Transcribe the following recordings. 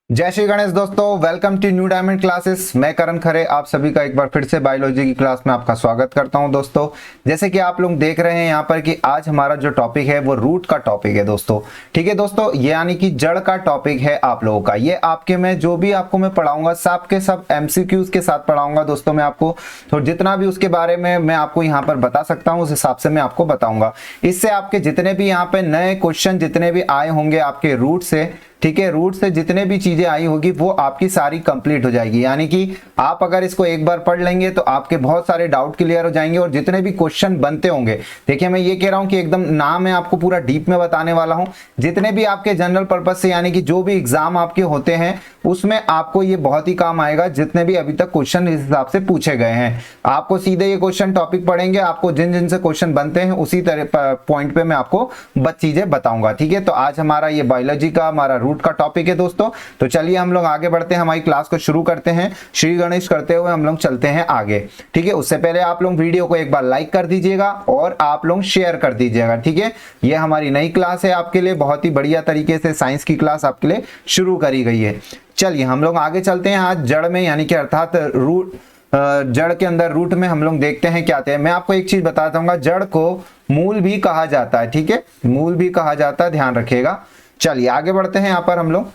जय श्री गणेश दोस्तों, welcome to new diamond classes. मैं करण खरे आप सभी का एक बार फिर से बायोलॉजी की क्लास में आपका स्वागत करता हूं। दोस्तों जैसे कि आप लोग देख रहे हैं यहाँ पर कि आज हमारा जो टॉपिक है वो रूट का टॉपिक है दोस्तों। ठीक है दोस्तों, ये यानी कि जड़ का टॉपिक है आप लोगों का। ये आपके मैं जो भी आपको मैं पढ़ाऊंगा सब के सब एमसीक्यूज के साथ पढ़ाऊंगा दोस्तों। मैं आपको तो जितना भी उसके बारे में मैं आपको यहाँ पर बता सकता हूँ उस हिसाब से मैं आपको बताऊंगा। इससे आपके जितने भी यहाँ पे नए क्वेश्चन जितने भी आए होंगे आपके रूट से, ठीक है, रूट से जितने भी चीजें आई होगी वो आपकी सारी कंप्लीट हो जाएगी। यानी कि आप अगर इसको एक बार पढ़ लेंगे तो आपके बहुत सारे डाउट क्लियर हो जाएंगे और जितने भी क्वेश्चन बनते होंगे, देखिए मैं ये कह रहा हूं कि एकदम ना मैं आपको पूरा डीप में बताने वाला हूं। जितने भी आपके जनरल पर्पज से यानी कि जो भी एग्जाम आपके होते हैं उसमें आपको ये बहुत ही काम आएगा। जितने भी अभी तक क्वेश्चन इस हिसाब से पूछे गए हैं आपको सीधे ये क्वेश्चन टॉपिक पढ़ेंगे, आपको जिन जिन से क्वेश्चन बनते हैं उसी तरह पॉइंट पे मैं आपको चीजें बताऊंगा। ठीक है, तो आज हमारा ये बायोलॉजी का हमारा रूट का टॉपिक है दोस्तों। तो चलिए हम लोग आगे बढ़ते हैं, हमारी क्लास को शुरू करते हैं। श्री गणेश करते हुए हम लोग चलते हैं आगे। ठीक है, उससे पहले आप लोग वीडियो को एक बार लाइक कर दीजिएगा और आप लोग शेयर कर दीजिएगा। ठीक है, ये हमारी नई क्लास है आपके लिए, बहुत ही बढ़िया तरीके से साइंस की क्लास आपके लिए शुरू करी गई है। चलिए हम लोग आगे चलते हैं। आज जड़ में यानी कि अर्थात रूट, जड़ के अंदर रूट में हम लोग देखते हैं क्या आते हैं। मैं आपको एक चीज बताता हूँ, जड़ को मूल भी कहा जाता है। ठीक है, मूल भी कहा जाता है, ध्यान रखिएगा। चलिए आगे बढ़ते हैं यहाँ पर हम लोग।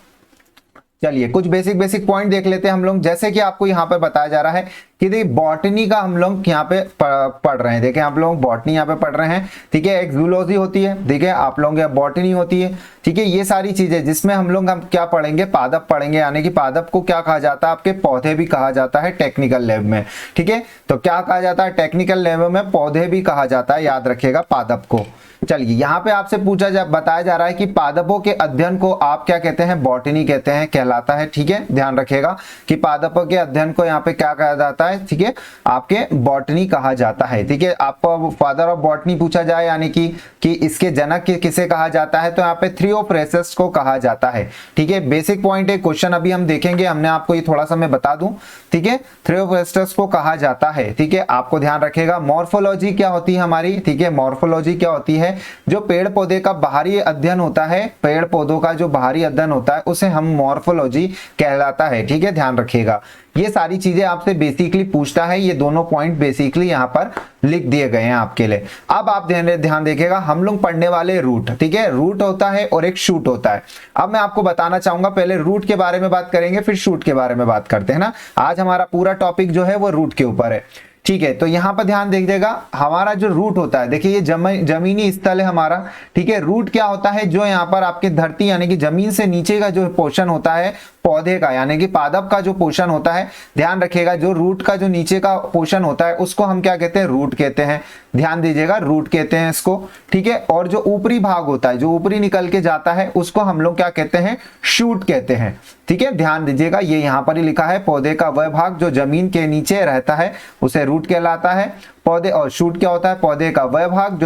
चलिए कुछ बेसिक पॉइंट देख लेते हैं हम लोग। जैसे कि आपको यहाँ पर बताया जा रहा है कि देखिए बॉटनी का हम लोग यहाँ पे पढ़ रहे हैं। देखिए आप लोग बॉटनी यहाँ पे पढ़ रहे हैं। ठीक है, एक जूलॉजी होती है, देखिए आप लोग यहाँ बॉटनी होती है। ठीक है, ये सारी चीजें जिसमें हम क्या पढ़ेंगे, पादप पढ़ेंगे। यानी कि पादप को क्या कहा जाता है, आपके पौधे भी कहा जाता है टेक्निकल लेवल में। ठीक है, तो क्या कहा जाता है टेक्निकल लेवल में, पौधे भी कहा जाता है, याद रखिएगा पादप को। चलिए यहाँ पे आपसे बताया जा रहा है कि पादपों के अध्ययन को आप क्या कहते हैं, बॉटनी कहते हैं, कहलाता है। ठीक है, ध्यान रखिएगा कि पादपों के अध्ययन को यहाँ पे क्या कहा जाता है, ठीक है, आपके बॉटनी कहा जाता है। ठीक है, आपको फादर ऑफ बॉटनी पूछा जाए यानी कि इसके जनक किसे कहा जाता है, तो यहाँ पे थ्रियोप्रेसस को कहा जाता है। ठीक है, बेसिक पॉइंट है, क्वेश्चन अभी हम देखेंगे, हमने आपको ये थोड़ा सा मैं बता दूं। ठीक है, थ्रियोप्रेसस को कहा जाता है। ठीक है, आपको ध्यान रखिएगा। मॉर्फोलॉजी क्या होती है हमारी, ठीक है, मॉर्फोलॉजी क्या होती है, जो पेड़ पौधे का बाहरी अध्ययन होता है, पेड़ पौधों का जो बाहरी अध्ययन होता है उसे हम मॉर्फोलॉजी कहलाता है। ठीक है, ध्यान रखिएगा। ये सारी चीजें आपसे बेसिकली पूछता है, ये दोनों पॉइंट बेसिकली यहाँ पर लिख दिए गए हैं आपके लिए। अब आप ध्यान देखिएगा, हम लोग पढ़ने वाले रूट। ठीक है, रूट होता है और एक शूट होता है। अब मैं आपको बताना चाहूंगा, पहले रूट के बारे में बात करेंगे फिर शूट के बारे में बात करते हैं ना। आज हमारा पूरा टॉपिक जो है वो रूट के ऊपर है। ठीक है, तो यहां पर ध्यान दीजिएगा, हमारा जो रूट होता है, देखिए ये जमीनी स्थल है हमारा। ठीक है, रूट क्या होता है, जो यहाँ पर आपकी धरती यानी कि जमीन से नीचे का जो पोर्शन होता है पौधे का यानी कि पादप का जो पोर्शन होता है, ध्यान रखिएगा, जो रूट का जो नीचे का पोर्शन होता है उसको हम क्या कहते हैं, रूट कहते हैं। ध्यान दीजिएगा, रूट कहते हैं इसको। ठीक है, और जो ऊपरी भाग होता है, जो ऊपरी निकल के जाता है उसको हम लोग क्या कहते हैं, शूट कहते हैं। ठीक है, ध्यान दीजिएगा, ये यहाँ पर ही लिखा है, पौधे का वह भाग जो जमीन के नीचे रहता है उसे रूट कहलाता है। पौधे और शूट क्या होता है, पौधे का वह भाग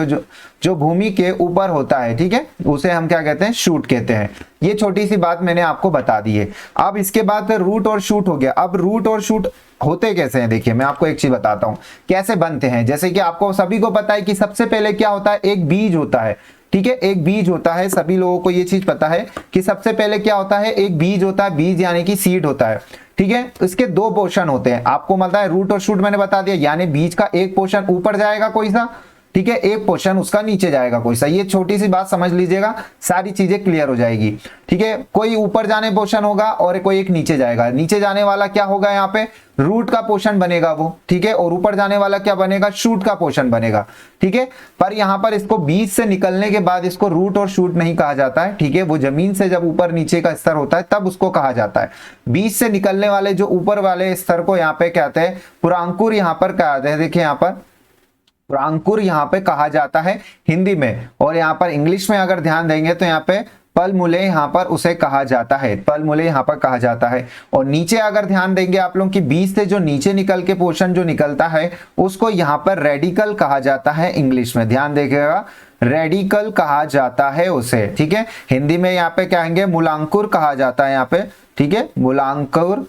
जो भूमि के ऊपर होता है, ठीक है, उसे हम क्या कहते हैं, शूट कहते हैं। ये छोटी सी बात मैंने आपको बता दी है। अब इसके बाद रूट और शूट हो गया। अब रूट और शूट होते कैसे हैं, देखिए मैं आपको एक चीज बताता हूं कैसे बनते हैं। जैसे कि आपको सभी को पता है कि सबसे पहले क्या होता है, एक बीज होता है। ठीक है, एक बीज होता है, सभी लोगों को ये चीज पता है कि सबसे पहले क्या होता है, एक बीज होता है, बीज यानी कि सीड होता है। ठीक है, इसके दो पोर्शन होते हैं, आपको पता है, रूट और शूट मैंने बता दिया। यानी बीज का एक पोर्शन ऊपर जाएगा कोई सा, ठीक है, एक पोर्शन उसका नीचे जाएगा कोई सा। ये छोटी सी बात समझ लीजिएगा, सारी चीजें क्लियर हो जाएगी। ठीक है, कोई ऊपर जाने पोर्शन होगा और कोई एक नीचे जाएगा। नीचे जाने वाला क्या होगा, यहाँ पे रूट का पोर्शन बनेगा वो। ठीक है, और ऊपर जाने वाला क्या बनेगा, शूट का पोर्शन बनेगा। ठीक है, पर यहाँ पर इसको बीज से निकलने के बाद इसको रूट और शूट नहीं कहा जाता है। ठीक है, वो जमीन से जब ऊपर नीचे का स्तर होता है तब उसको कहा जाता है। बीज से निकलने वाले जो ऊपर वाले स्तर को यहाँ पे कहते हैं पुरांकुर, यहाँ पर कहते हैं, देखिए यहाँ पर अंकुर यहाँ पे कहा जाता है हिंदी में, और यहाँ पर इंग्लिश में अगर ध्यान देंगे तो यहाँ पे पल्मुले यहाँ पर उसे कहा जाता है, पल्मुले यहाँ पर कहा जाता है। और नीचे अगर ध्यान देंगे आप लोग कि बीज से जो नीचे निकल के पोर्शन जो निकलता है उसको यहाँ पर रेडिकल कहा जाता है इंग्लिश में, ध्यान देखिएगा, रेडिकल कहा जाता है उसे, ठीक है। हिंदी में यहाँ पे कहेंगे मूलांकुर कहा जाता है यहाँ पे, ठीक है, मूलांकुर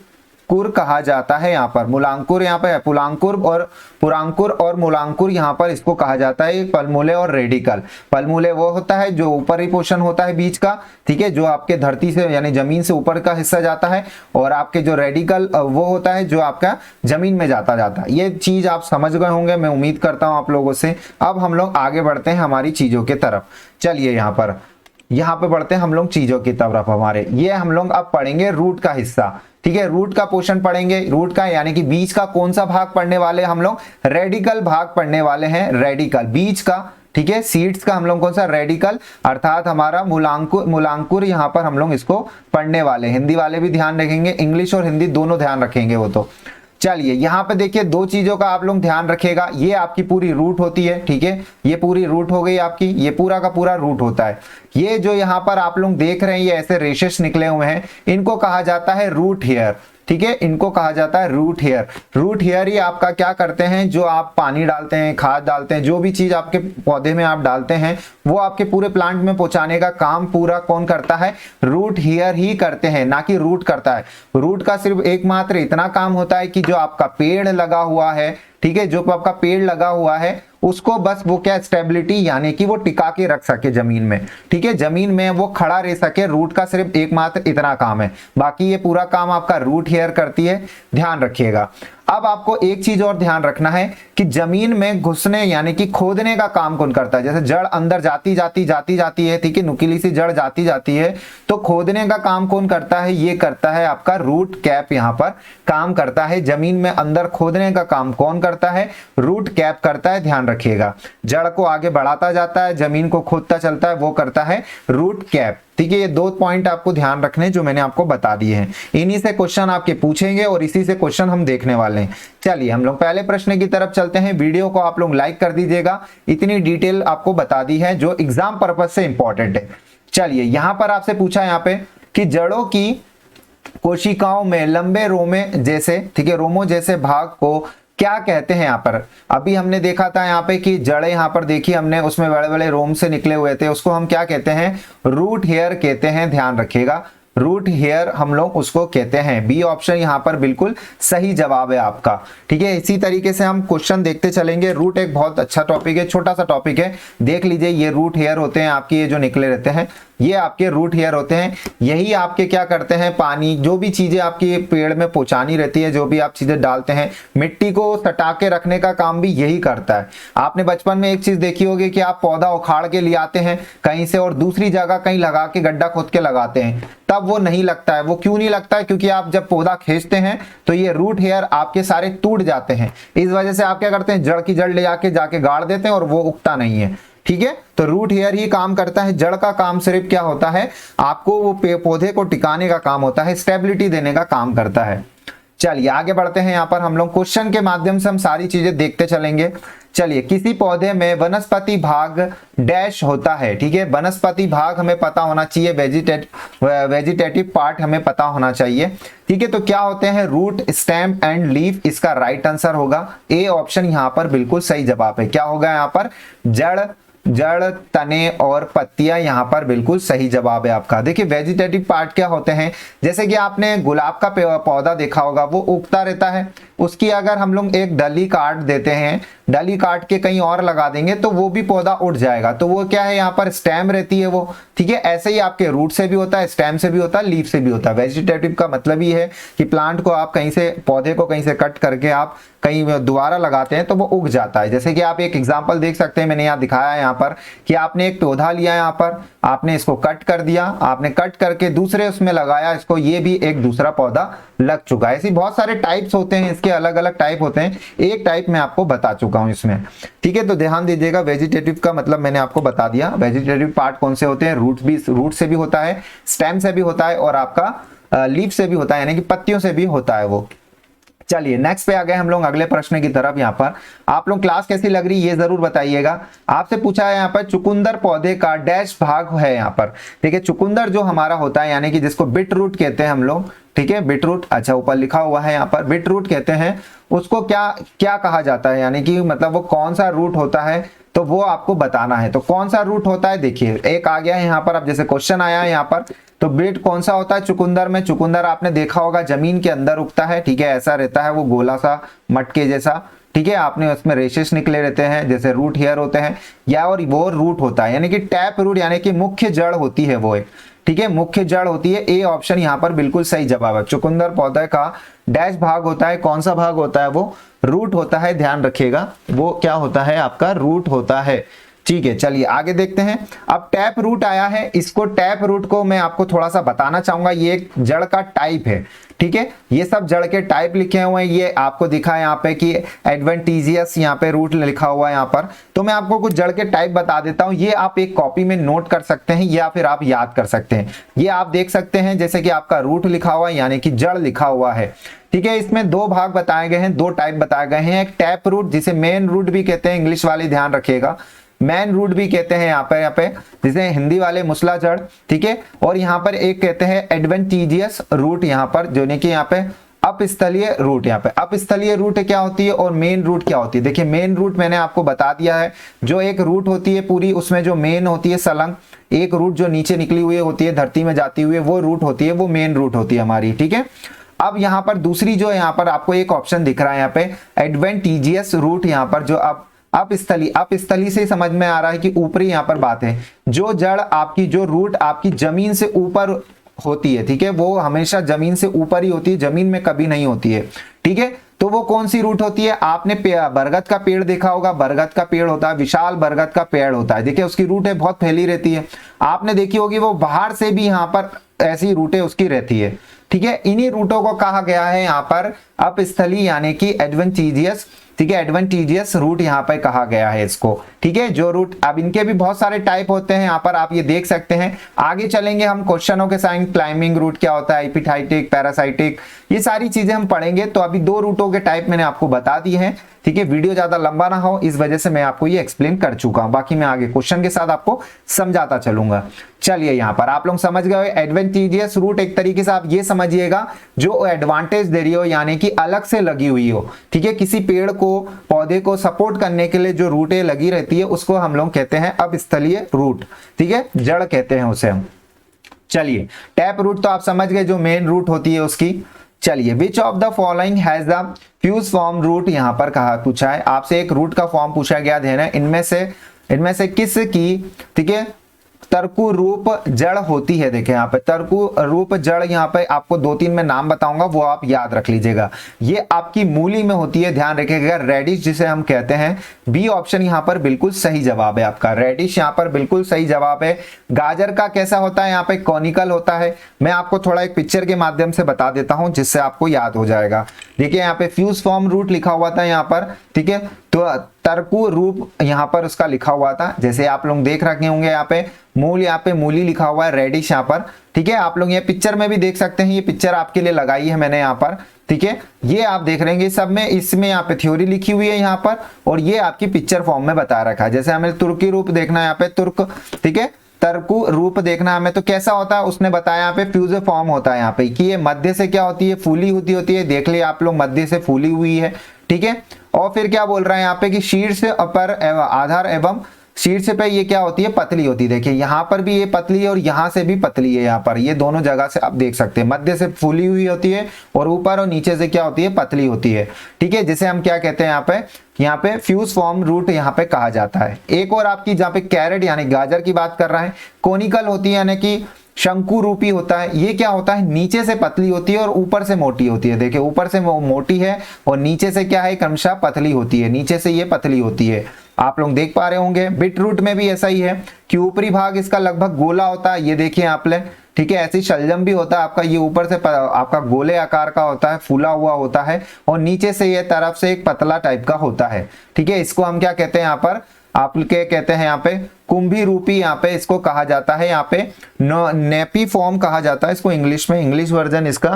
कहा जाता है यहाँ पर, मूलांकुर यहाँ पे है, पुलांकुर और पुरांकुर और मूलांकुर यहाँ पर इसको कहा जाता है, पल्मुले और रेडिकल। पल्मुले वो होता है जो ऊपरी पोर्शन होता है बीज का, ठीक है, जो आपके धरती से यानी जमीन से ऊपर का हिस्सा जाता है, और आपके जो रेडिकल वो होता है जो आपका जमीन में जाता है। ये चीज आप समझ गए होंगे, मैं उम्मीद करता हूं आप लोगों से। अब हम लोग आगे बढ़ते हैं हमारी चीजों की तरफ। चलिए यहाँ पे बढ़ते हैं हम लोग चीजों की तरफ हमारे। ये हम लोग अब पढ़ेंगे रूट का हिस्सा, ठीक है, रूट का पोर्शन पढ़ेंगे, रूट का यानी कि बीज का कौन सा भाग पढ़ने वाले हम लोग, रेडिकल भाग पढ़ने वाले हैं, रेडिकल बीज का, ठीक है, सीड्स का हम लोग कौन सा, रेडिकल, अर्थात हमारा मूलांकुर यहाँ पर हम लोग इसको पढ़ने वाले। हिंदी वाले भी ध्यान रखेंगे, इंग्लिश और हिंदी दोनों ध्यान रखेंगे वो तो। चलिए यहाँ पे देखिए दो चीजों का आप लोग ध्यान रखिएगा, ये आपकी पूरी रूट होती है, ठीक है, ये पूरी रूट हो गई आपकी, ये पूरा का पूरा रूट होता है। ये जो यहाँ पर आप लोग देख रहे हैं ये ऐसे रेशेस निकले हुए हैं, इनको कहा जाता है रूट हेयर, ठीक है, इनको कहा जाता है रूट हेयर। रूट हेयर ही आपका क्या करते हैं, जो आप पानी डालते हैं, खाद डालते हैं, जो भी चीज आपके पौधे में आप डालते हैं वो आपके पूरे प्लांट में पहुंचाने का काम पूरा कौन करता है, रूट हेयर ही करते हैं, ना कि रूट करता है। रूट का सिर्फ एकमात्र इतना काम होता है कि जो आपका पेड़ लगा हुआ है, ठीक है, जो आपका पेड़ लगा हुआ है उसको बस वो क्या, स्टेबिलिटी यानी कि वो टिका के रख सके जमीन में, ठीक है, जमीन में वो खड़ा रह सके। रूट का सिर्फ एकमात्र इतना काम है, बाकी ये पूरा काम आपका रूट हेयर करती है, ध्यान रखिएगा। अब आपको एक चीज और ध्यान रखना है कि जमीन में घुसने यानी कि खोदने का काम कौन करता है। जैसे जड़ अंदर जाती जाती है, ठीक है, नुकीली सी जड़ जाती है, तो खोदने का काम कौन करता है, ये करता है आपका रूट कैप, यहाँ पर काम करता है। जमीन में अंदर खोदने का काम कौन करता है, रूट कैप करता है, ध्यान रखिएगा। जड़ को आगे बढ़ाता जाता है, जमीन को खोदता चलता है, वो करता है रूट कैप, ठीक है। ये दो पॉइंट आपको ध्यान रखने जो मैंने आपको बता दिए हैं, इन्हीं से क्वेश्चन आपके पूछेंगे और इसी से क्वेश्चन हम देखने वाले हैं। चलिए हम लोग पहले प्रश्न की तरफ चलते हैं। वीडियो को आप लोग लाइक कर दीजिएगा, इतनी डिटेल आपको बता दी है जो एग्जाम पर्पज से इंपॉर्टेंट है। चलिए यहाँ पर आपसे पूछा यहाँ पे कि जड़ों की कोशिकाओं में लंबे रोमे जैसे, ठीक है, रोमो जैसे भाग को क्या कहते हैं। यहाँ पर अभी हमने देखा था यहाँ पे कि जड़ें यहाँ पर देखी हमने, उसमें बड़े बड़े रोम से निकले हुए थे, उसको हम क्या कहते हैं, रूट हेयर कहते हैं, ध्यान रखिएगा, रूट हेयर हम लोग उसको कहते हैं। बी ऑप्शन यहाँ पर बिल्कुल सही जवाब है आपका, ठीक है। इसी तरीके से हम क्वेश्चन देखते चलेंगे। रूट एक बहुत अच्छा टॉपिक है, छोटा सा टॉपिक है, देख लीजिए। ये रूट हेयर होते हैं आपकी, ये जो निकले रहते हैं ये आपके रूट हेयर होते हैं। यही आपके क्या करते हैं, पानी जो भी चीजें आपकी पेड़ में पहुंचानी रहती है, जो भी आप चीजें डालते हैं, मिट्टी को सटा के रखने का काम भी यही करता है। आपने बचपन में एक चीज देखी होगी कि आप पौधा उखाड़ के ले आते हैं कहीं से और दूसरी जगह कहीं लगा के गड्ढा खोद के लगाते हैं, तब वो नहीं लगता है। वो क्यों नहीं लगता है, क्योंकि आप जब पौधा खींचते हैं तो ये रूट हेयर आपके सारे टूट जाते हैं। इस वजह से आप क्या करते हैं, जड़ की जड़ ले जाके गाड़ देते हैं और वो उगता नहीं है, ठीक है। तो रूट हेयर ही काम करता है। जड़ का काम सिर्फ क्या होता है, आपको वो पौधे को टिकाने का काम होता है, स्टेबिलिटी देने का काम करता है। चलिए आगे बढ़ते हैं। यहाँ पर हम लोग क्वेश्चन के माध्यम से हम सारी चीजें देखते चलेंगे। चलिए, किसी पौधे में वनस्पति भाग डैश होता है, ठीक है, वनस्पति भाग हमें पता होना चाहिए, वेजिटेटिव पार्ट हमें पता होना चाहिए, ठीक है। तो क्या होते हैं, रूट, स्टेम एंड लीफ, इसका राइट आंसर होगा ए ऑप्शन, यहाँ पर बिल्कुल सही जवाब है। क्या होगा यहाँ पर, जड़, तने और पत्तियां, यहाँ पर बिल्कुल सही जवाब है आपका। देखिए वेजिटेटिव पार्ट क्या होते हैं, जैसे कि आपने गुलाब का पौधा देखा होगा, वो उगता रहता है, उसकी अगर हम लोग एक डली काट देते हैं, डली काट के कहीं और लगा देंगे तो वो भी पौधा उठ जाएगा। तो वो क्या है, यहाँ पर स्टेम रहती है वो, ठीक है। ऐसे ही आपके रूट से भी होता है, स्टेम से भी होता है, लीफ से भी होता है। वेजिटेटिव का मतलब ये है कि प्लांट को आप कहीं से, पौधे को कहीं से कट करके आप कहीं दोबारा लगाते हैं तो वो उग जाता है। जैसे कि आप एक एग्जांपल देख सकते हैं, मैंने यहाँ दिखाया है यहाँ पर कि आपने एक पौधा लिया, यहाँ पर आपने इसको कट कर दिया, आपने कट करके दूसरे उसमें लगाया इसको, ये भी एक दूसरा पौधा लग चुका है। ऐसी बहुत सारे टाइप्स होते हैं, इसके अलग अलग टाइप होते हैं, एक टाइप मैं आपको बता चुका हूं इसमें, ठीक है। तो ध्यान दीजिएगा, वेजिटेटिव का मतलब मैंने आपको बता दिया। वेजिटेटिव पार्ट कौन से होते हैं, रूट से भी होता है, स्टेम से भी होता है और आपका लीफ से भी होता है, यानी कि पत्तियों से भी होता है वो। चलिए नेक्स्ट पे आ गए हम लोग अगले प्रश्न की तरफ। यहाँ पर आप लोग क्लास कैसी लग रही है ये जरूर बताइएगा। आपसे पूछा है यहाँ पर चुकंदर पौधे का डैश भाग है। यहाँ पर देखिए चुकंदर जो हमारा होता है यानी कि जिसको बीट रूट कहते हैं हम लोग, ठीक है बीट रूट, अच्छा ऊपर लिखा हुआ है यहाँ पर बीट रूट कहते हैं, उसको क्या क्या कहा जाता है, यानी कि मतलब वो कौन सा रूट होता है, तो वो आपको बताना है। तो कौन सा रूट होता है, देखिए एक आ गया है यहाँ पर, अब जैसे क्वेश्चन आया है यहाँ पर, तो बीट कौन सा होता है चुकंदर में। चुकंदर आपने देखा होगा जमीन के अंदर उगता है, ठीक है, ऐसा रहता है वो गोला सा मटके जैसा, ठीक है, आपने उसमें रेशेस निकले रहते हैं जैसे रूट हेयर होते हैं, या और वो रूट होता है यानी कि टैप रूट, यानी कि मुख्य जड़ होती है वो एक, ठीक है, मुख्य जड़ होती है। ए ऑप्शन यहाँ पर बिल्कुल सही जवाब है। चुकंदर पौधे का डैश भाग होता है, कौन सा भाग होता है, वो रूट होता है, ध्यान रखिएगा वो क्या होता है आपका रूट होता है। ठीक है चलिए आगे देखते हैं। अब टैप रूट आया है, इसको टैप रूट को मैं आपको थोड़ा सा बताना चाहूंगा, ये एक जड़ का टाइप है, ठीक है, ये सब जड़ के टाइप लिखे हुए हैं, ये आपको दिखा है यहाँ पे कि एडवेंटिजियस यहाँ पे रूट लिखा हुआ है यहाँ पर। तो मैं आपको कुछ जड़ के टाइप बता देता हूँ, ये आप एक कॉपी में नोट कर सकते हैं या फिर आप याद कर सकते हैं। ये आप देख सकते हैं जैसे कि आपका रूट लिखा हुआ है यानी कि जड़ लिखा हुआ है, ठीक है। इसमें दो भाग बताए गए हैं, दो टाइप बताए गए हैं, एक टैप रूट जिसे मेन रूट भी कहते हैं, इंग्लिश वाले ध्यान रखिएगा, मैन रूट भी कहते हैं यहाँ पे जिसे हिंदी वाले मुसला जड़, ठीक है, और यहाँ पर एक कहते हैं एडवेंटिजियस रूट यहाँ पर, जो कि यहाँ पे अपस्थलीय रूट, यहाँ पे अपस्थलीय रूट क्या होती है और मेन रूट क्या होती है। देखिए मेन रूट मैंने आपको बता दिया है, जो एक रूट होती है पूरी, उसमें जो मेन होती है सलंग, एक रूट जो नीचे निकली हुई होती है धरती में जाती हुई, वो रूट होती है, वो मेन रूट होती है हमारी, ठीक है। अब यहाँ पर दूसरी जो यहाँ पर आपको एक ऑप्शन दिख रहा है यहाँ पे एडवेंटिजियस रूट, यहाँ पर जो अपस्थली से समझ में आ रहा है कि ऊपरी यहाँ पर बात है, जो जड़ आपकी, जो रूट आपकी जमीन से ऊपर होती है, ठीक है, वो हमेशा जमीन से ऊपर ही होती है, जमीन में कभी नहीं होती है, ठीक है। तो वो कौन सी रूट होती है, आपने बरगद का पेड़ देखा होगा, बरगद का पेड़ होता है, विशाल बरगद का पेड़ होता है, देखिए उसकी रूटें बहुत फैली रहती है, आपने देखी होगी वो बाहर से भी यहाँ पर ऐसी रूटें उसकी रहती है, ठीक है। इन्हीं रूटों को कहा गया है यहाँ पर अपस्थली यानी कि एडवेंटिजियस, ठीक है, एडवेंटिजियस रूट यहाँ पर कहा गया है इसको, ठीक है। जो रूट, अब इनके भी बहुत सारे टाइप होते हैं यहाँ पर आप ये देख सकते हैं। आगे चलेंगे हम क्वेश्चनों के साथ, क्लाइंबिंग रूट क्या होता है, एपिथाइटिक, पैरासाइटिक, ये सारी चीजें हम पढ़ेंगे। तो अभी दो रूटों के टाइप मैंने आपको बता दिए हैं, ठीक है, वीडियो ज्यादा लंबा ना हो इस वजह से मैं आपको ये एक्सप्लेन कर चुका हूं, बाकी मैं आगे क्वेश्चन के साथ आपको समझाता चलूंगा। चलिए यहाँ पर आप लोग समझ गए एडवेंटिजियस रूट, एक तरीके से आप ये समझिएगा जो एडवांटेज दे रही हो यानी कि अलग से लगी हुई हो, ठीक है, किसी पेड़ को पौधे को सपोर्ट करने के लिए जो रूटें लगी रहती है उसको हम लोग कहते हैं अपस्थलीय रूट, ठीक है, जड़ कहते हैं उसे हम। चलिए टैप रूट तो आप समझ गए जो मेन रूट होती है उसकी। चलिए which of the following has the fuse form root, यहाँ पर कहा पूछा है आपसे, एक रूट का फॉर्म पूछा गया है, इनमें से किस की, ठीक है, तर्कु रूप जड़ होती है। देखें यहाँ पे तर्कु रूप जड़, यहाँ पे आपको दो तीन मैं नाम बताऊंगा वो आप याद रख लीजिएगा। ये आपकी मूली में होती है, ध्यान रखिएगा, रेडिश जिसे हम कहते हैं। बी ऑप्शन यहाँ पर बिल्कुल सही जवाब है आपका, रेडिश यहाँ पर बिल्कुल सही जवाब है। गाजर का कैसा होता है, यहाँ पे कॉनिकल होता है। मैं आपको थोड़ा एक पिक्चर के माध्यम से बता देता हूँ जिससे आपको याद हो जाएगा। देखिए यहाँ पे फ्यूज फॉर्म रूट लिखा हुआ था यहाँ पर, ठीक है, तो तर्कु रूप यहाँ पर उसका लिखा हुआ था, जैसे आप लोग देख रखे होंगे यहाँ पे मूल, यहाँ पे मूली लिखा हुआ है, रेडिश यहाँ पर, ठीक है, आप लोग ये पिक्चर में भी देख सकते हैं, ये पिक्चर आपके लिए लगाई है मैंने यहाँ पर, ठीक है, ये आप देख रहे हैं सब में, इसमें यहाँ पे थ्योरी लिखी हुई है यहाँ पर, और ये आपकी पिक्चर फॉर्म में बता रखा है। जैसे हमें तुर्की रूप देखना है यहाँ पे, तुर्क, ठीक है, तर्कु रूप देखना हमें, तो कैसा होता है उसने बताया यहाँ पे फ्यूज फॉर्म होता है यहाँ पे, कि ये मध्य से क्या होती है, फूली होती है, देख लिया आप लोग मध्य से फूली हुई है, ठीक है। और फिर क्या बोल रहा है यहाँ पे कि शीर्ष पर आधार एवं शीर्ष पे ये क्या होती है, पतली होती है। देखिए यहाँ पर भी ये पतली है और यहाँ से भी पतली है, यहाँ पर ये दोनों जगह से आप देख सकते हैं, मध्य से फूली हुई होती है और ऊपर और नीचे से क्या होती है, पतली होती है, ठीक है, जिसे हम क्या कहते हैं यहाँ पे फ्यूज फॉर्म रूट यहाँ पे कहा जाता है। एक और आपकी जहाँ पे कैरेट यानी गाजर की बात कर रहा है, कोनिकल होती है यानी कि शंकु रूपी होता है। ये क्या होता है, नीचे से पतली होती है और ऊपर से मोटी होती है। देखिए ऊपर से वो मोटी है और नीचे से क्या है, क्रमशः पतली होती है, नीचे से ये पतली होती है, आप लोग देख पा रहे होंगे। बीट रूट में भी ऐसा ही है कि ऊपरी भाग इसका लगभग गोला होता है, ये देखिए आप ले, ठीक है, ऐसी शलजम भी होता है आपका, ये ऊपर से आपका गोले आकार का होता है, फूला हुआ होता है, और नीचे से ये तरफ से एक पतला टाइप का होता है, ठीक है। इसको हम क्या कहते हैं यहाँ पर, आप क्या कहते हैं यहाँ पे, कुंभी रूपी यहाँ पे इसको कहा जाता है, यहाँ पे नेपी फॉर्म कहा जाता है इसको इंग्लिश में, इंग्लिश वर्जन इसका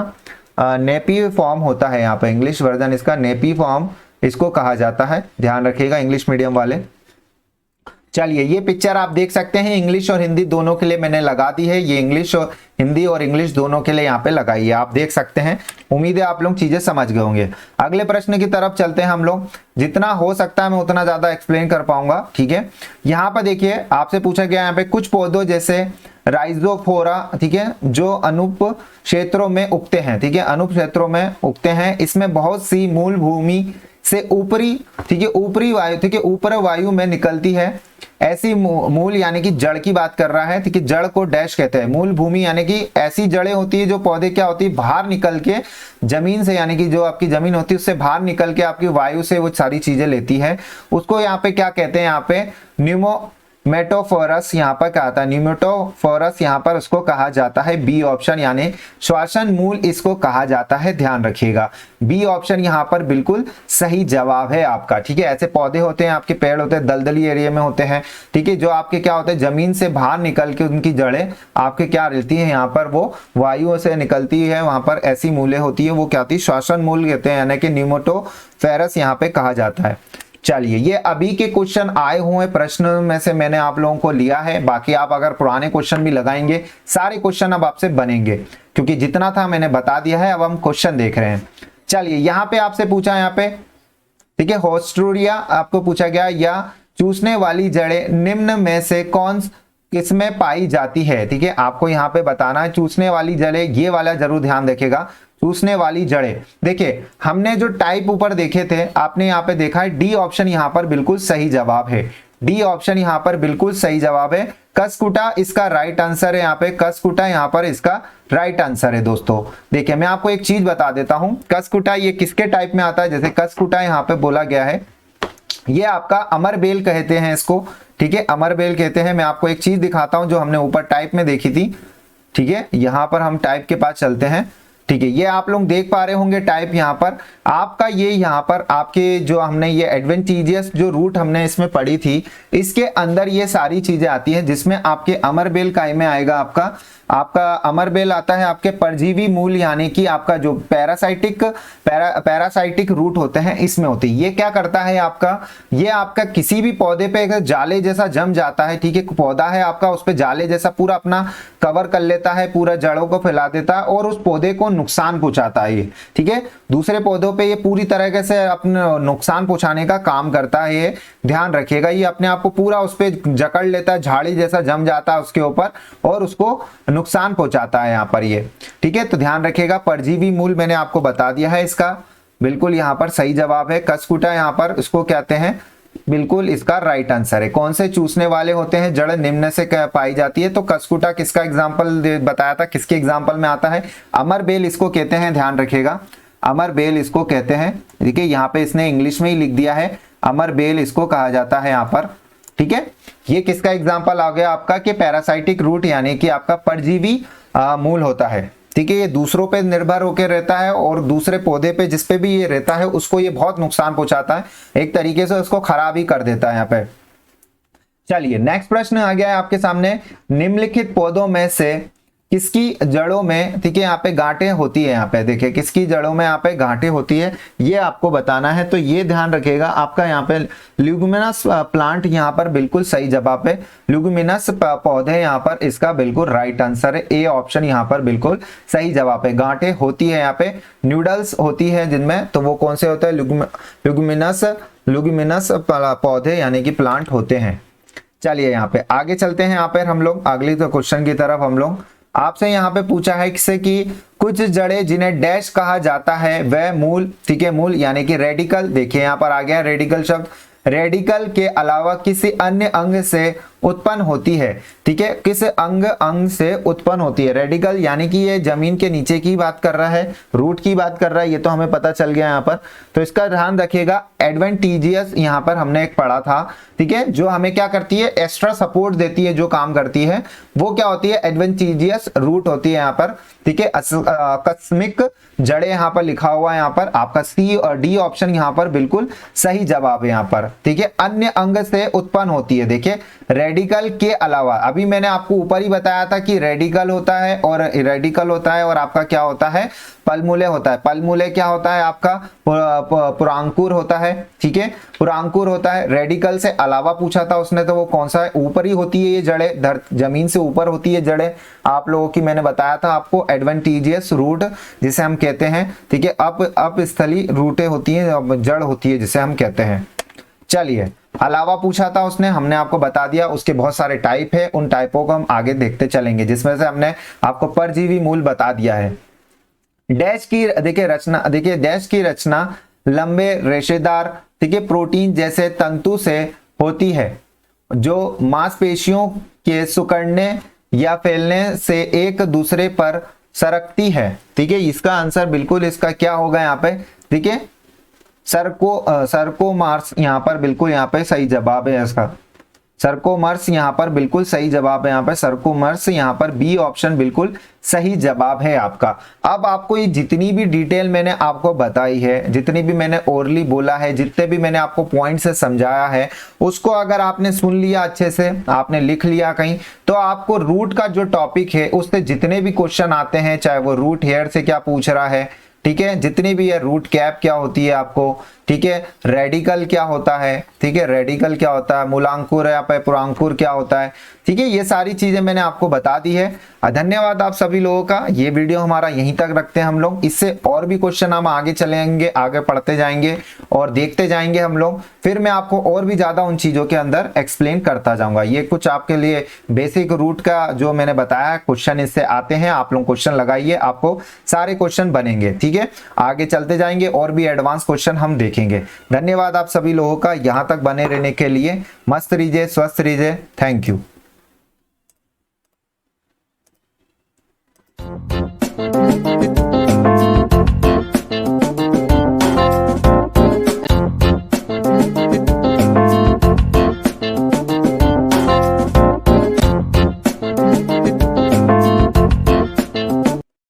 नेपी फॉर्म होता है, यहाँ पे इंग्लिश वर्जन इसका नेपी फॉर्म इसको कहा जाता है, ध्यान रखिएगा इंग्लिश मीडियम वाले। चलिए ये पिक्चर आप देख सकते हैं, इंग्लिश और हिंदी दोनों के लिए मैंने लगा दी है, ये इंग्लिश और हिंदी और इंग्लिश दोनों के लिए यहाँ पे लगाई है, आप देख सकते हैं। उम्मीद है आप लोग चीजें समझ गए होंगे। अगले प्रश्न की तरफ चलते हैं हम लोग, जितना हो सकता है मैं उतना ज्यादा एक्सप्लेन कर पाऊंगा, ठीक है। यहाँ पर देखिए आपसे पूछा गया यहाँ पे कुछ पौधों जैसे राइजोफोरा, ठीक है, जो अनुप क्षेत्रों में उगते हैं, ठीक है, अनुप क्षेत्रों में उगते हैं, इसमें बहुत सी मूल भूमि से ऊपरी, ठीक है, ऊपरी वायु, ठीक है, ऊपर वायु में निकलती है, ऐसी मूल यानी कि जड़ की बात कर रहा है, ठीक है, जड़ को डैश कहते हैं, मूल भूमि यानी कि ऐसी जड़ें होती है जो पौधे क्या होती है बाहर निकल के जमीन से, यानी कि जो आपकी जमीन होती है उससे बाहर निकल के आपकी वायु से वो सारी चीजें लेती है, उसको यहाँ पे क्या कहते हैं, यहाँ पे न्यूमेटोफोरस यहाँ पर क्या आता है, न्यूमेटोफोरस यहाँ पर उसको कहा जाता है, बी ऑप्शन यानी श्वसन मूल इसको कहा जाता है, ध्यान रखिएगा बी ऑप्शन यहाँ पर बिल्कुल सही जवाब है आपका, ठीक है। ऐसे पौधे होते हैं, आपके पेड़ होते हैं, दलदली एरिया में होते हैं, ठीक है, जो आपके क्या होते हैं जमीन से बाहर निकल के उनकी जड़ें आपके क्या रहती है, यहाँ पर वो वायु से निकलती है, वहां पर ऐसी मूलें होती है, वो क्या होती है श्वसन मूल कहते हैं, यानी कि न्यूमेटोफोरस यहाँ पे कहा जाता है। चलिए ये अभी के क्वेश्चन आए हुए प्रश्न में से मैंने आप लोगों को लिया है, बाकी आप अगर पुराने क्वेश्चन भी लगाएंगे सारे क्वेश्चन अब आपसे बनेंगे, क्योंकि जितना था मैंने बता दिया है, अब हम क्वेश्चन देख रहे हैं। चलिए यहाँ पे आपसे पूछा, यहाँ पे ठीक है, होस्टूरिया आपको पूछा गया, या चूसने वाली जड़ें निम्न में से कौन किसमें पाई जाती है, ठीक है, आपको यहाँ पे बताना है चूसने वाली जड़ें, ये वाला जरूर ध्यान रखिएगा, चूसने वाली जड़ें। देखिए हमने जो टाइप ऊपर देखे थे, आपने यहाँ पे देखा है डी ऑप्शन यहाँ पर बिल्कुल सही जवाब है, डी ऑप्शन यहाँ पर बिल्कुल सही जवाब है, कसकुटा इसका राइट आंसर है, यहाँ पे कसकुटा यहाँ पर इसका राइट आंसर है। दोस्तों देखिए मैं आपको एक चीज बता देता हूं, कसकुटा ये किसके टाइप में आता है, जैसे कसकुटा यहाँ पे बोला गया है, ये आपका अमरबेल कहते हैं इसको, ठीक है, अमरबेल कहते हैं। मैं आपको एक चीज दिखाता हूं जो हमने ऊपर टाइप में देखी थी, ठीक है, यहां पर हम टाइप के पास चलते हैं, ठीक है, ये आप लोग देख पा रहे होंगे टाइप यहाँ पर आपका, ये यहाँ पर आपके जो हमने ये एडवेंटिजियस जो रूट हमने इसमें पढ़ी थी, इसके अंदर ये सारी चीजें आती हैं, जिसमें आपके अमरबेल काय में आएगा आपका अमरबेल आता है आपके परजीवी मूल, यानी कि आपका जो पैरासाइटिक रूट होते हैं इसमें होती है। ये क्या करता है ये आपका किसी भी पौधे पे अगर जाले जैसा जम जाता है, ठीक है, पौधा है आपका, उस पे जाले जैसा पूरा अपना कवर कर लेता है, पूरा जड़ों को फैला देता है और उस पौधे को नुकसान पहुंचाता है ये, ठीक है, दूसरे पौधों पे ये पूरी तरीके से अपने नुकसान पहुंचाने का काम करता है, ये ध्यान रखिएगा, ये अपने आप को पूरा उस पे जकड़ लेता है, झाड़ी जैसा जम जाता है उसके ऊपर और उसको नुकसान पहुंचाता है यहाँ पर ये, ठीक है, तो ध्यान रखिएगा परजीवी मूल मैंने आपको बता दिया है, इसका बिल्कुल यहाँ पर सही जवाब है, कसकुटा यहाँ पर इसको कहते हैं, बिल्कुल इसका राइट आंसर है। कौन से चूसने वाले होते हैं जड़ निम्न से पाई जाती है, तो कसकुटा किसका एग्जाम्पल बताया था, किसके एग्जाम्पल में आता है, अमरबेल इसको कहते हैं, ध्यान रखिएगा अमरबेल इसको कहते हैं, ठीक है, यहाँ पे इसने इंग्लिश में ही लिख दिया है, अमरबेल इसको कहा जाता है यहाँ पर, ठीक है। ये किसका एग्जाम्पल आ गया आपका कि पैरासाइटिक रूट यानी कि आपका परजीवी मूल होता है, ठीक है, ये दूसरों पे निर्भर होकर रहता है और दूसरे पौधे पे जिस पे भी ये रहता है उसको ये बहुत नुकसान पहुंचाता है, एक तरीके से उसको खराब ही कर देता है यहाँ पे। चलिए नेक्स्ट प्रश्न आ गया है आपके सामने, निम्नलिखित पौधों में से किसकी जड़ों में, ठीक है, यहाँ पे गांठें होती है, यहाँ पे देखिए किसकी जड़ों में यहाँ पे गांठें होती है, ये आपको बताना है, तो ये ध्यान रखिएगा आपका यहाँ पे ल्यूमिनस प्लांट यहाँ पर बिल्कुल सही जवाब है, ल्यूमिनस पौधे यहाँ पर इसका बिल्कुल राइट आंसर है, ए ऑप्शन यहाँ पर बिल्कुल सही जवाब है। गांठें होती है यहाँ पे, न्यूडल्स होती है जिनमें, तो वो कौन से होते हैं, ल्यूमिनस पौधे यानी कि प्लांट होते हैं। चलिए यहाँ पे आगे चलते हैं, यहाँ पर हम लोग अगली तो क्वेश्चन की तरफ हम लोग आपसे यहाँ पे पूछा है किससे कि कुछ जड़ें जिन्हें डैश कहा जाता है वह मूल, ठीक है, मूल यानी कि रेडिकल, देखिए यहाँ पर आ गया रेडिकल शब्द, रेडिकल के अलावा किसी अन्य अंग से उत्पन्न होती है, ठीक है, किस अंग से उत्पन्न होती है, रेडिकल यानी कि ये जमीन के नीचे की बात कर रहा है, रूट की बात कर रहा है, ये तो हमें पता चल गया यहाँ पर, तो इसका ध्यान रखिएगा एडवेंटिजियस यहाँ पर हमने एक पढ़ा था, ठीक है, जो हमें क्या करती है एक्स्ट्रा सपोर्ट देती है, जो काम करती है वो क्या होती है, एडवेंटिजियस रूट होती है यहाँ पर, ठीक है, आकस्मिक जड़ें यहाँ पर लिखा हुआ है, यहाँ पर आपका सी और डी ऑप्शन यहाँ पर बिल्कुल सही जवाब है यहाँ पर, ठीक है, अन्य अंग से उत्पन्न होती है। देखिए रेडिकल के अलावा, अभी मैंने आपको ऊपर ही बताया था कि रेडिकल होता है और रेडिकल होता है और आपका क्या होता है, पल्मुले होता है। पल्मुले क्या होता है आपका, पुरांकुर होता है। ठीक है, पुरांकुर होता है। रेडिकल से अलावा पूछा था उसने, तो वो कौन सा है, ऊपर ही होती है ये जड़ें, जमीन से ऊपर होती है जड़ें आप लोगों की, मैंने बताया था आपको, एडवेंटिजियस रूट जिसे हम कहते हैं। ठीक है, अपस्थली रूटें होती हैं, जड़ होती है जिसे हम कहते हैं। चलिए, अलावा पूछा था उसने, हमने आपको बता दिया। उसके बहुत सारे टाइप है, उन टाइपों को हम आगे देखते चलेंगे, जिसमें से हमने आपको परजीवी मूल बता दिया है। डैश की देखिए रचना, देखिए डैश की रचना लंबे रेशेदार, ठीक है, प्रोटीन जैसे तंतु से होती है, जो मांसपेशियों के सिकुड़ने या फैलने से एक दूसरे पर सरकती है। ठीक है, इसका आंसर बिल्कुल इसका क्या होगा यहाँ पे, ठीक है, सर्कोमार्स यहाँ पर बिल्कुल यहाँ पे सही जवाब है इसका। सर्कोमर्स यहाँ पर बिल्कुल सही जवाब है, यहाँ पे सर्कोमर्स, यहाँ पर बी ऑप्शन बिल्कुल सही जवाब है आपका। अब आपको ये जितनी भी डिटेल मैंने आपको बताई है, जितनी भी मैंने ओरली बोला है, जितने भी मैंने आपको पॉइंट से समझाया है, उसको अगर आपने सुन लिया अच्छे से, आपने लिख लिया कहीं, तो आपको रूट का जो टॉपिक है उससे जितने भी क्वेश्चन आते हैं, चाहे वो रूट हेयर से क्या पूछ रहा है, ठीक है, जितनी भी है, रूट कैप क्या होती है आपको, ठीक है, रेडिकल क्या होता है, ठीक है, रेडिकल क्या होता है, मूलांकुर या पे पुरांकुर क्या होता है, ठीक है, ये सारी चीजें मैंने आपको बता दी है। धन्यवाद आप सभी लोगों का। ये वीडियो हमारा यहीं तक रखते हैं हम लोग, इससे और भी क्वेश्चन हम आगे चलेंगे, आगे पढ़ते जाएंगे और देखते जाएंगे हम लोग, फिर मैं आपको और भी ज्यादा उन चीजों के अंदर एक्सप्लेन करता जाऊंगा। ये कुछ आपके लिए बेसिक रूट का जो मैंने बताया, क्वेश्चन इससे आते हैं, आप लोग क्वेश्चन लगाइए, आपको सारे क्वेश्चन बनेंगे। ठीक है, आगे चलते जाएंगे और भी एडवांस क्वेश्चन हम देखेंगे। धन्यवाद आप सभी लोगों का यहां तक बने रहने के लिए। मस्त रहिए, स्वस्थ रहिए, थैंक यू।